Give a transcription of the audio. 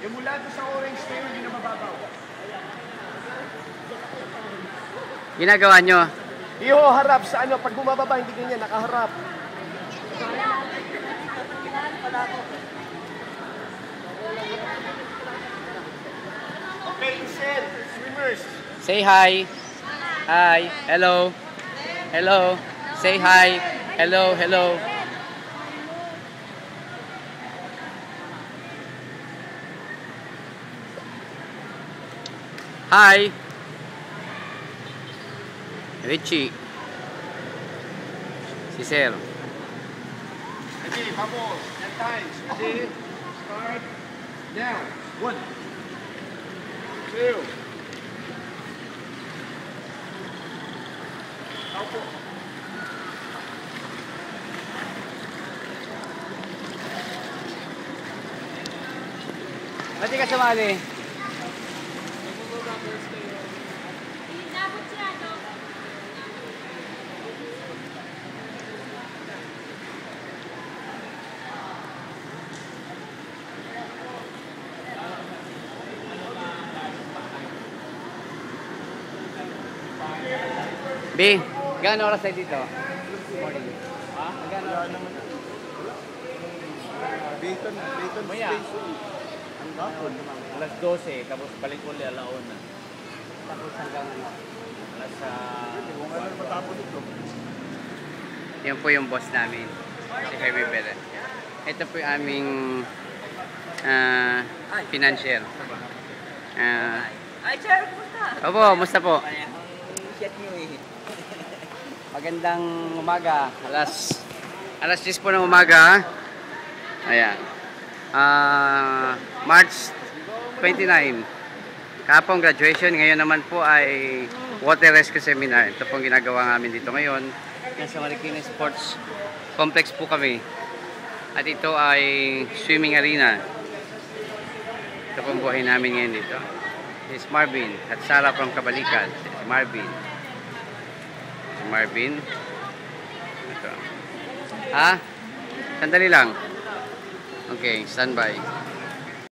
Yung mula doon sa orange na yun, hindi na mababaw. Ginagawa nyo? Iyo, harap sa ano. Pag bumababa, hindi ganyan. Nakaharap. Okay, listen. Swimmers. Say hi. Hi. Hello. Hello. Say hi. Hello. Hello. Hi. Richie. Si Sir. Okay, vamos. 10 times. Ready? Start. Now. 1, 2. Opo. Ba't di ka sumali? B, gaano oras tayo dito? Morning. Ha? Gaano oras naman? Bacon Maya. station. Ang hapon, alas 12, tapos balik ulit alauna. Tapos hanggang alas Matapos ito. yan po yung boss namin, si Herbie Beret. Ito po yung aming financier. Ay, sir, kumusta? Opo, musta po? Shit nyo eh. Magandang umaga. Alas 10 po ng umaga. Ayan. March 29. Kapong graduation. Ngayon naman po ay water rescue seminar. Ito pong ginagawa namin dito ngayon. Nasa Marikina Sports Complex po kami. At ito ay swimming arena. Ito pong buhay namin ngayon dito. This is Marvin at Sarah from Kabalikan. This is Marvin. Marvin. Ito. Ha? Sandali lang. Okay, standby.